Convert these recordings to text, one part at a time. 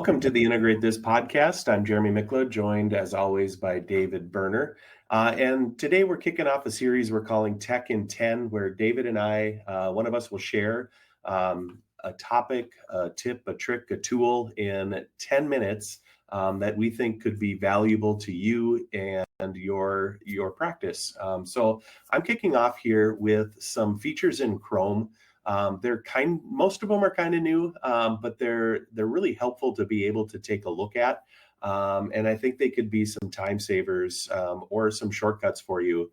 Welcome to the Integrate This podcast. I'm Jeremy Mikla, joined as always by David Berner. And today we're kicking off a series we're calling Tech in 10, where David and I, one of us will share a topic, a tip, a trick, a tool in 10 minutes that we think could be valuable to you and your practice. So I'm kicking off here with some features in Chrome. Most of them are kind of new, but they're really helpful to be able to take a look at. And I think they could be some time savers or some shortcuts for you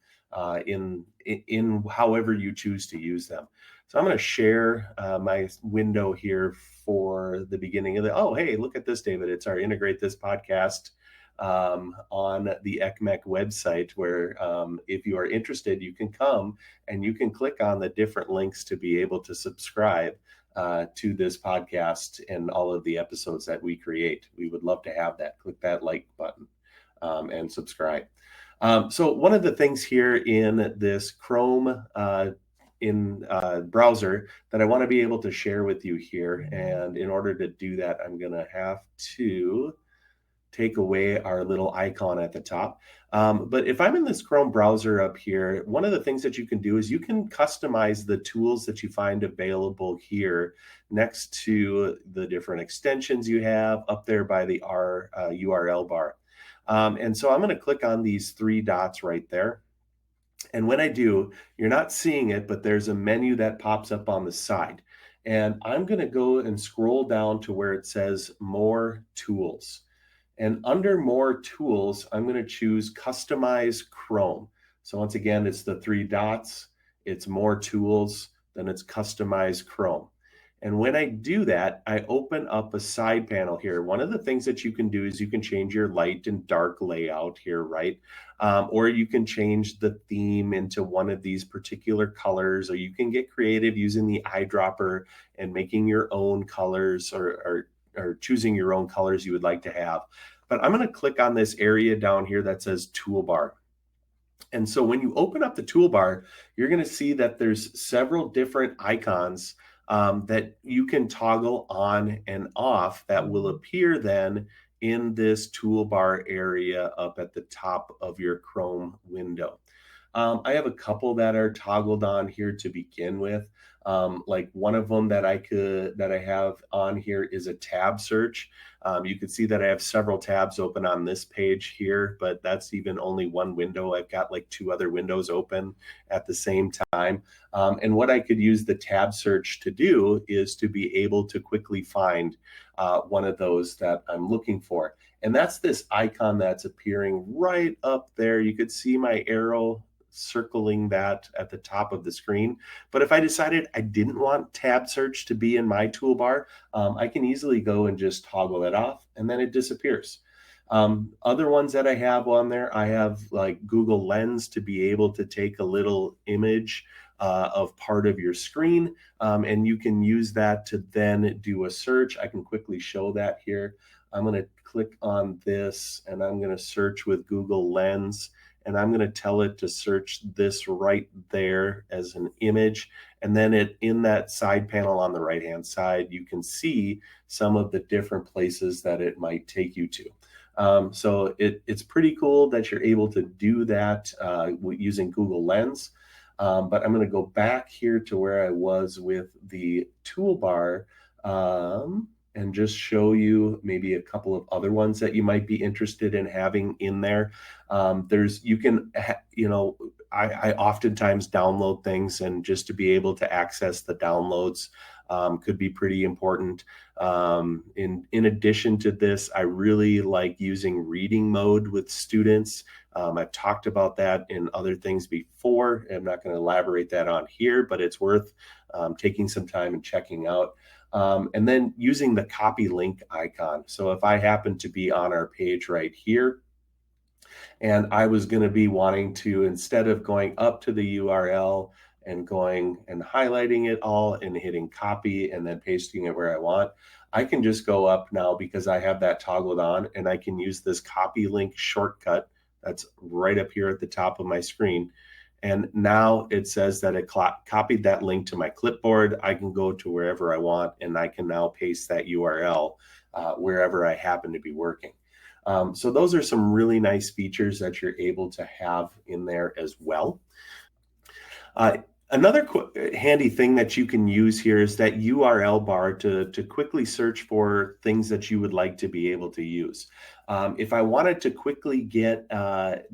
in however you choose to use them. So I'm going to share my window here for the beginning of oh, hey, look at this, David. It's our Integrate This podcast on the ECMEC website, where if you are interested, you can come and you can click on the different links to be able to subscribe to this podcast and all of the episodes that we create. We would love to have that. Click that like button and subscribe. So one of the things here in this Chrome browser that I want to be able to share with you here, and in order to do that, I'm going to have to take away our little icon at the top. But if I'm in this Chrome browser up here, one of the things that you can do is you can customize the tools that you find available here next to the different extensions you have up there by the URL bar. And so I'm going to click on these three dots right there. And when I do, you're not seeing it, but there's a menu that pops up on the side. And I'm going to go and scroll down to where it says More Tools. And under More Tools, I'm going to choose Customize Chrome. So once again, it's the three dots, it's More Tools, then it's Customize Chrome. And when I do that, I open up a side panel here. One of the things that you can do is you can change your light and dark layout here, right? Or you can change the theme into one of these particular colors, or you can get creative using the eyedropper and making your own colors or choosing your own colors you would like to have. But I'm going to click on this area down here that says Toolbar. And so when you open up the toolbar, you're going to see that there's several different icons that you can toggle on and off that will appear then in this toolbar area up at the top of your Chrome window. I have a couple that are toggled on here to begin with. Like one of them that I have on here is a tab search. You can see that I have several tabs open on this page here, but that's even only one window. I've got like two other windows open at the same time. And what I could use the tab search to do is to be able to quickly find one of those that I'm looking for. And that's this icon that's appearing right up there. You could see my arrow circling that at the top of the screen. But if I decided I didn't want tab search to be in my toolbar, I can easily go and just toggle it off, and then it disappears. Other ones that I have on there, I have like Google Lens to be able to take a little image of part of your screen, and you can use that to then do a search. I can quickly show that here. I'm going to click on this, and I'm going to search with Google Lens. And I'm going to tell it to search this right there as an image. And then in that side panel on the right-hand side, you can see some of the different places that it might take you to. So it's pretty cool that you're able to do that using Google Lens. But I'm going to go back here to where I was with the toolbar and just show you maybe a couple of other ones that you might be interested in having in there. I oftentimes download things, and just to be able to access the downloads could be pretty important. In addition to this, I really like using reading mode with students. I've talked about that in other things before. I'm not going to elaborate that on here, but it's worth taking some time and checking out. And then using the copy link icon. So if I happen to be on our page right here, and I was going to be wanting to, instead of going up to the URL and going and highlighting it all and hitting copy and then pasting it where I want, I can just go up now because I have that toggled on, and I can use this copy link shortcut that's right up here at the top of my screen. And now it says that it copied that link to my clipboard. I can go to wherever I want, and I can now paste that URL wherever I happen to be working. So those are some really nice features that you're able to have in there as well. Uh, Another handy thing that you can use here is that URL bar to quickly search for things that you would like to be able to use. If I wanted to quickly get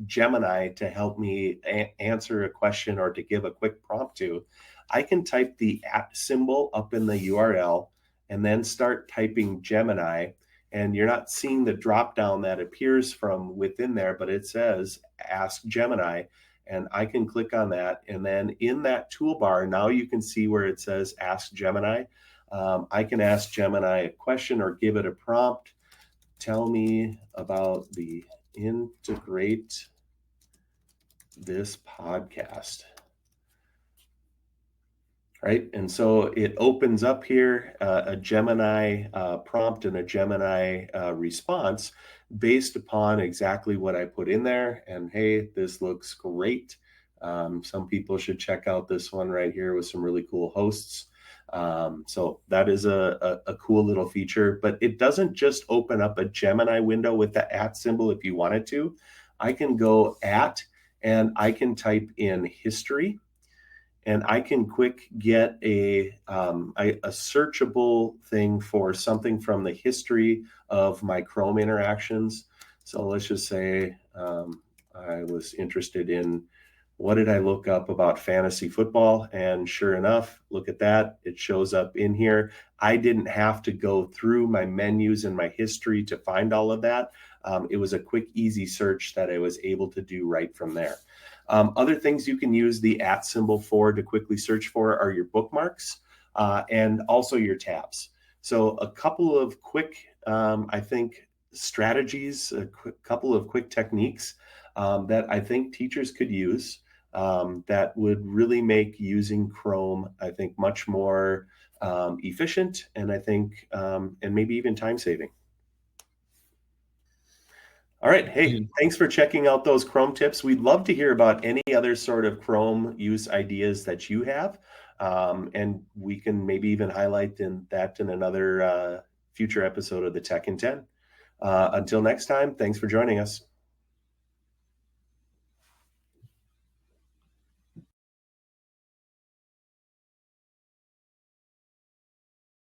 Gemini to help me answer a question or to give a quick prompt to, I can type the @ symbol up in the URL and then start typing Gemini. And you're not seeing the drop down that appears from within there, but it says Ask Gemini, and I can click on that. And then in that toolbar, now you can see where it says Ask Gemini. I can ask Gemini a question or give it a prompt. Tell me about the integrate this podcast. Right. And so it opens up here a Gemini prompt and a Gemini response based upon exactly what I put in there. And hey, this looks great. Some people should check out this one right here with some really cool hosts. So that is a cool little feature, but it doesn't just open up a Gemini window with the @ symbol if you wanted to. I can go @ and I can type in history, and I can quick get a searchable thing for something from the history of my Chrome interactions. So let's just say I was interested in what did I look up about fantasy football? And sure enough, look at that. It shows up in here. I didn't have to go through my menus and my history to find all of that. It was a quick, easy search that I was able to do right from there. Other things you can use the @ symbol for to quickly search for are your bookmarks and also your tabs. So a couple of quick, I think, strategies, a couple of quick techniques that I think teachers could use that would really make using Chrome, I think, much more efficient, and I think, and maybe even time saving. All right. Hey, thanks for checking out those Chrome tips. We'd love to hear about any other sort of Chrome use ideas that you have. And we can maybe even highlight in another future episode of the Tech in 10. Until next time, thanks for joining us.